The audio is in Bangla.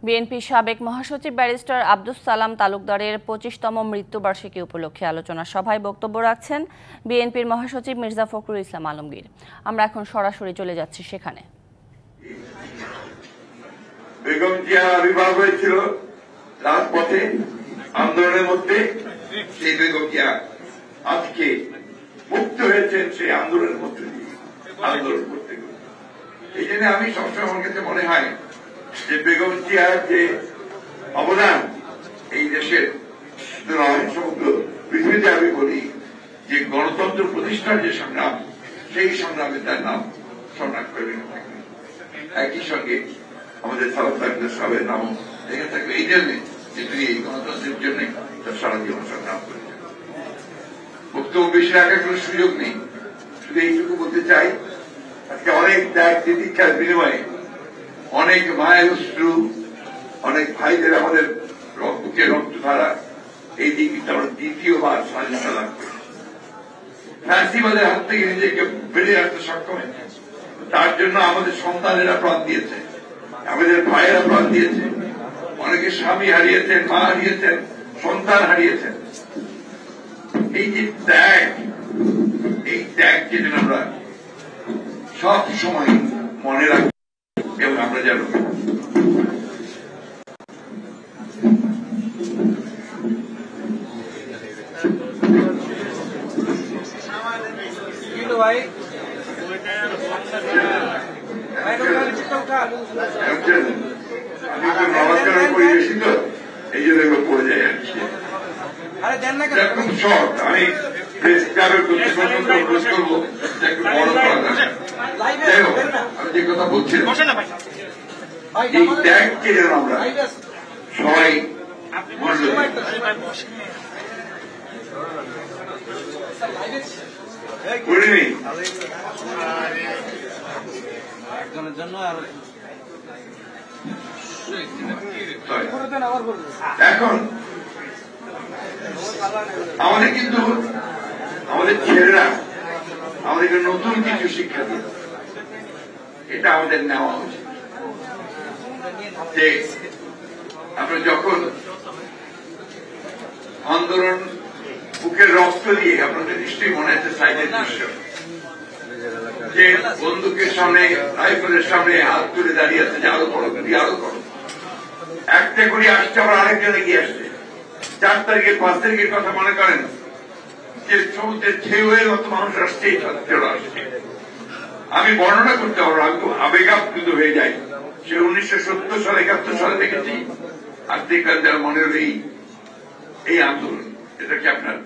বিএনপির সাবেক মহাসচিব ব্যারিস্টার আব্দুস সালাম তালুকদারের ২৫তম মৃত্যুবার্ষিকী উপলক্ষে আলোচনা সভায় বক্তব্য রাখছেন বিএনপির মহাসচিব মির্জা ফখরুল ইসলাম আলমগীর। আমরা এখন সরাসরি চলে যাচ্ছি সেখানে। বেগম জিয়ার আবির্ভাব হয়েছিল রাজপথে আন্দোলনের মধ্যে। সেই বেগম জিয়া আজকে মুক্ত হয়েছেন সেই আন্দোলনের মধ্যে দিয়ে আন্দোলন করতে গেলে। এই জন্য আমি সবসময় আমার কাছে মনে হয় যে বেগম জিয়ার যে অবদান এই দেশের নয়, সমগ্র পৃথিবীতে আমি বলি যে গণতন্ত্র প্রতিষ্ঠার যে সংগ্রাম, সেই সংগ্রামে তার নাম স্মরণ করবেন। একই সঙ্গে আমাদের সাবেক নাম লেগে থাকবে এই জন্য যে তিনি এই গণতন্ত্রের জন্য তার সারা জীবন সংগ্রাম করেছেন। বক্তব্য বেশি রাখার কোন সুযোগ নেই, শুধু এইটুকু বলতে চাই আজকে অনেক ত্যাগ তিতিক্ষার বিনিময়ে, অনেক মায়ের অশ্রু, অনেক ভাইদের আমাদের বুকে রক্ত ধারা, এই দিকটা আমরা দ্বিতীয়বার স্বাধীনতা লাভ করেছি। ফ্যাসিবাদের হাত থেকে নিজেকে বেরিয়ে আসতে সক্ষম হয়েছে। তার জন্য আমাদের সন্তানেরা প্রাণ দিয়েছে, আমাদের ভাইয়েরা প্রাণ দিয়েছে, অনেকে স্বামী হারিয়েছেন, মা হারিয়েছেন, সন্তান হারিয়েছেন। এই যে ত্যাগ, এই ত্যাগকে যেন আমরা সব সময় মনে রাখি এবং আমরা যেন পরিবেশিত এই জন্য পড়ে যায় আর কি। খুব শর্ট, আমি প্রেস ক্লাবের কর্তৃপক্ষকে অনুরোধ করবো একটু বড় করা যাবে। যাই হোক, আমি যে কথা বলছিলাম, এই ত্যাগকে যেন আমরা সবাই মূল্য করিনি। এখন আমাদের কিন্তু আমাদের ছেলেরা আমাদেরকে নতুন কিছু শিক্ষা দিল, এটা আমাদের নেওয়া উচিত। যে আমরা যখন আন্দোলন বুকের রক্ত দিয়ে, আপনাদের নিশ্চয়ই মনে আছে সাইডের দৃশ্য, যে বন্দুকের সামনে, রাইফেলের সামনে হাত তুলে দাঁড়িয়ে আছে যে আরো করো, আরো করো, একটা করে আসছে, আবার আরেকজন এগিয়ে আসছে। 4 তারিখের 5 তারিখের কথা মনে করেন, যে সমুদ্রের ঢেউয়ের মতো মানুষ আসছে, ছাত্ররা আসছে। আমি বর্ণনা করতে পারবো, আমি খুব আবেগাপ্লুত হয়ে যাই। সে 1970 সালে 71 সালে দেখেছি, আর দেখলাম যার মনে হল এই আন্দোলন, এটা কি আপনার